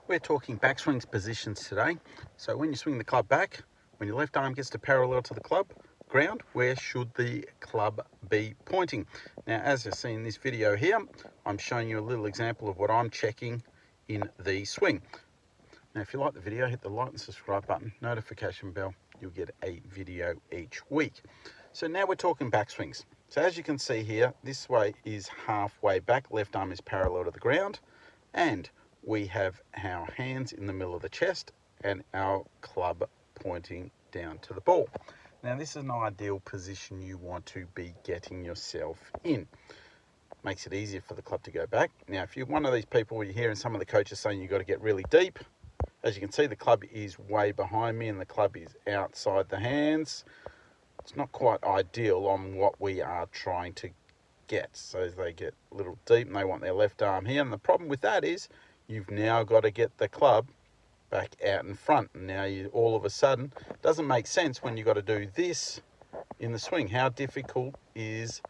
We're talking backswings positions today. So when you swing the club back, when your left arm gets to parallel to the club ground, where should the club be pointing? Now, as you see in this video here, I'm showing you a little example of what I'm checking in the swing. Now, if you like the video, hit the like and subscribe button, notification bell. You'll get a video each week. So now we're talking backswings. So as you can see here, this way is halfway back, left arm is parallel to the ground, and we have our hands in the middle of the chest and our club pointing down to the ball. Now this is an ideal position you want to be getting yourself in. Makes it easier for the club to go back. Now if you're one of these people where you're hearing some of the coaches saying you've got to get really deep, as you can see the club is way behind me and the club is outside the hands. It's not quite ideal on what we are trying to get. So they get a little deep and they want their left arm here, and the problem with that is you've now got to get the club back out in front. And now you all of a sudden, doesn't make sense when you've got to do this in the swing. How difficult is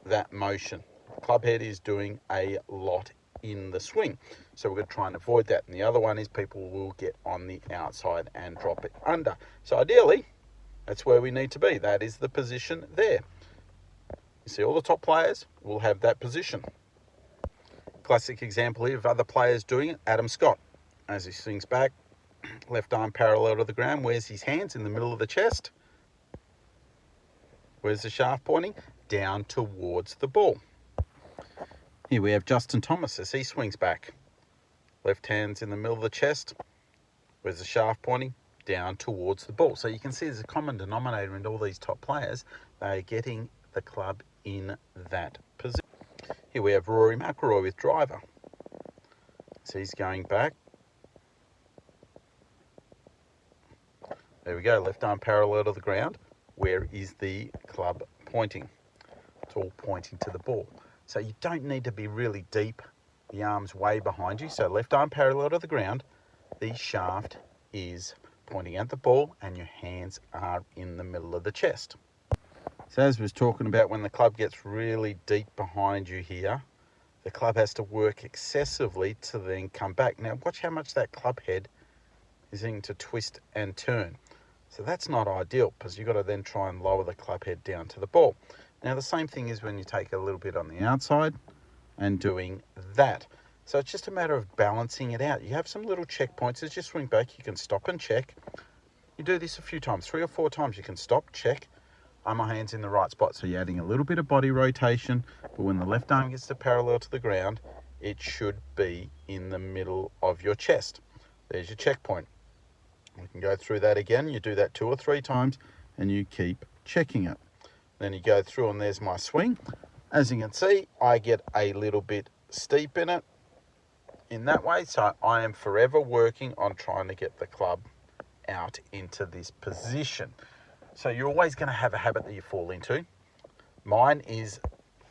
that motion? The club head is doing a lot in the swing. So we're going to try and avoid that. And the other one is people will get on the outside and drop it under. So ideally, that's where we need to be. That is the position there. You see all the top players will have that position. Classic example here of other players doing it, Adam Scott. As he swings back, left arm parallel to the ground, where's his hands? In the middle of the chest. Where's the shaft pointing? Down towards the ball. Here we have Justin Thomas as he swings back. Left hand's in the middle of the chest. Where's the shaft pointing? Down towards the ball. So you can see there's a common denominator in all these top players. They are getting the club in that position. Here we have Rory McIlroy with driver. So he's going back. There we go, left arm parallel to the ground. Where is the club pointing? It's all pointing to the ball. So you don't need to be really deep. The arm's way behind you. So left arm parallel to the ground. The shaft is pointing at the ball and your hands are in the middle of the chest. So as we was talking about, when the club gets really deep behind you here, the club has to work excessively to then come back. Now watch how much that club head is going to twist and turn. So that's not ideal because you've got to then try and lower the club head down to the ball. Now the same thing is when you take a little bit on the outside and doing that. So it's just a matter of balancing it out. You have some little checkpoints. As you swing back, you can stop and check. You do this a few times, 3 or 4 times. You can stop, check. Are my hands in the right spot? So you're adding a little bit of body rotation, but when the left arm gets to parallel to the ground, it should be in the middle of your chest. There's your checkpoint. We can go through that again. You do that 2 or 3 times and you keep checking it. Then you go through and there's my swing. As you can see, I get a little bit steep in it in that way. So I am forever working on trying to get the club out into this position. So you're always going to have a habit that you fall into. Mine is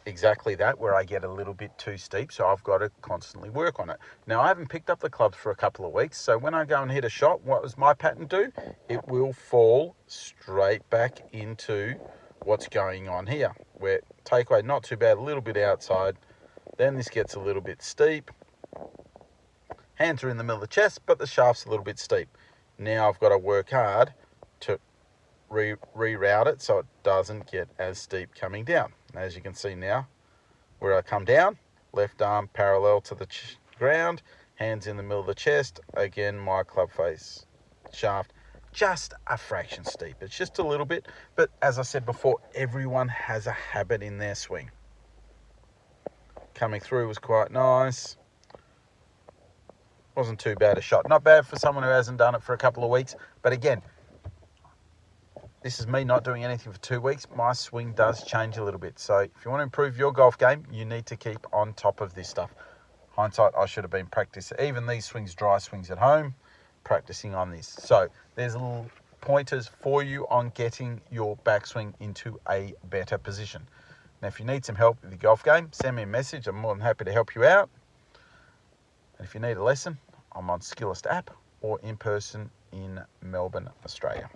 exactly that, where I get a little bit too steep, so I've got to constantly work on it. Now, I haven't picked up the clubs for a couple of weeks, so when I go and hit a shot, what does my pattern do? It will fall straight back into what's going on here, where takeaway, not too bad, a little bit outside, then this gets a little bit steep. Hands are in the middle of the chest, but the shaft's a little bit steep. Now I've got to work hard to reroute it so it doesn't get as steep coming down. As you can see now, where I come down, left arm parallel to the ground, hands in the middle of the chest. Again, my club face shaft just a fraction steep. It's just a little bit, but as I said before, everyone has a habit in their swing. Coming through was quite nice. Wasn't too bad a shot. Not bad for someone who hasn't done it for a couple of weeks, but again, this is me not doing anything for 2 weeks. My swing does change a little bit. So if you want to improve your golf game, you need to keep on top of this stuff. Hindsight, I should have been practicing. Even these swings, dry swings at home, practicing on this. So there's little pointers for you on getting your backswing into a better position. Now, if you need some help with your golf game, send me a message. I'm more than happy to help you out. And if you need a lesson, I'm on Skillest app or in person in Melbourne, Australia.